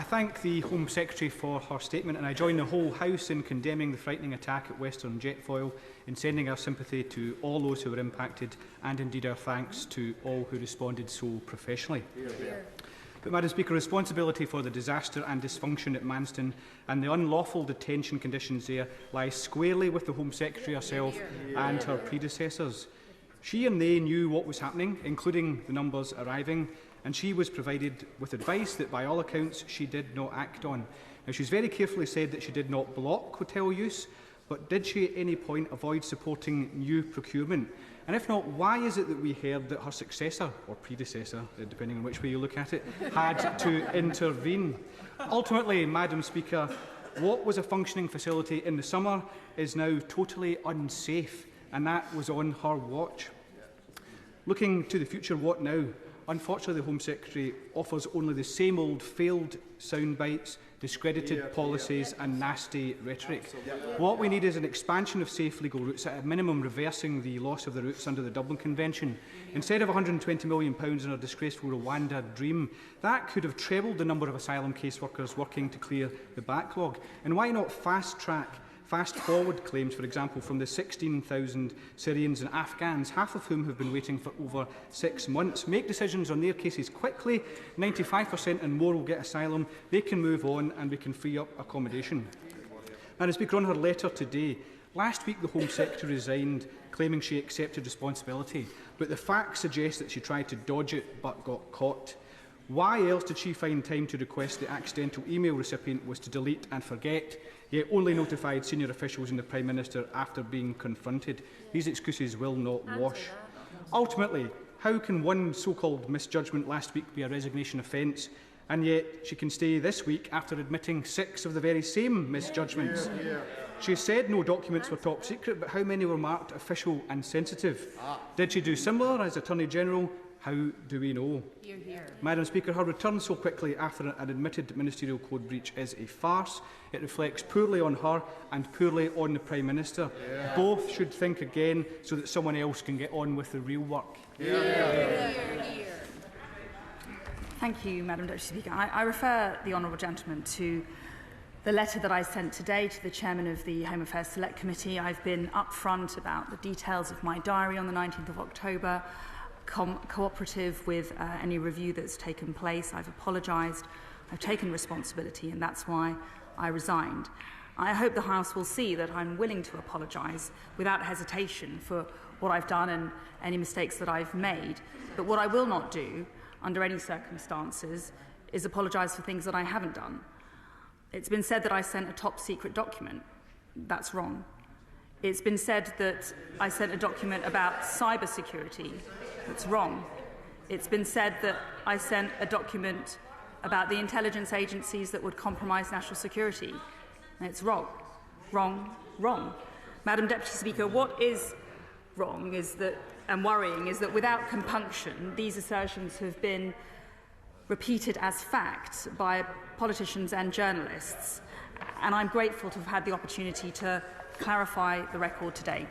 thank the Home Secretary for her statement, and I join the whole House in condemning the frightening attack at Western Jetfoil, in sending our sympathy to all those who were impacted, and indeed our thanks to all who responded so professionally. But, Madam Speaker, responsibility for the disaster and dysfunction at Manston and the unlawful detention conditions there lies squarely with the Home Secretary herself and her predecessors. She and they knew what was happening, including the numbers arriving, and she was provided with advice that, by all accounts, she did not act on. Now, she's very carefully said that she did not block hotel use, but did she at any point avoid supporting new procurement? And if not, why is it that we heard that her successor, or predecessor, depending on which way you look at it, had to intervene? Ultimately, Madam Speaker, what was a functioning facility in the summer is now totally unsafe, and that was on her watch. Looking to the future, what now? Unfortunately, the Home Secretary offers only the same old failed soundbites, discredited policies and nasty rhetoric. What we need is an expansion of safe legal routes, at a minimum reversing the loss of the routes under the Dublin Convention. Instead of £120 million in a disgraceful Rwanda dream, that could have trebled the number of asylum caseworkers working to clear the backlog. And why not fast-forward claims, for example, from the 16,000 Syrians and Afghans, half of whom have been waiting for over 6 months. Make decisions on their cases quickly. 95% and more will get asylum. They can move on and we can free up accommodation. Madam Speaker, on her letter today, last week the Home Secretary resigned, claiming she accepted responsibility, but the facts suggest that she tried to dodge it but got caught. Why else did she find time to request the accidental email recipient was to delete and forget, yet only notified senior officials and the Prime Minister after being confronted? These excuses will not wash. Ultimately, how can one so-called misjudgment last week be a resignation offence, and yet she can stay this week after admitting 6 of the very same misjudgments? She said no documents were top secret, but how many were marked official and sensitive? Did she do similar as Attorney-General? How do we know? Madam Speaker, her return so quickly after an admitted ministerial code breach is a farce. It reflects poorly on her and poorly on the Prime Minister. Both should think again so that someone else can get on with the real work. Thank you, Madam Deputy Speaker. I refer the honourable gentleman to the letter that I sent today to the Chairman of the Home Affairs Select Committee. I've been upfront about the details of my diary on the 19th of October. Cooperative with any review that's taken place. I've apologised, I've taken responsibility, and that's why I resigned. I hope the House will see that I'm willing to apologise without hesitation for what I've done and any mistakes that I've made. But what I will not do, under any circumstances, is apologise for things that I haven't done. It's been said that I sent a top-secret document. That's wrong. It's been said that I sent a document about cybersecurity. That's wrong. It's been said that I sent a document about the intelligence agencies that would compromise national security. And it's wrong. Wrong. Wrong. Madam Deputy Speaker, what is wrong is that, and worrying, is that without compunction, these assertions have been repeated as facts by politicians and journalists. And I'm grateful to have had the opportunity to clarify the record today.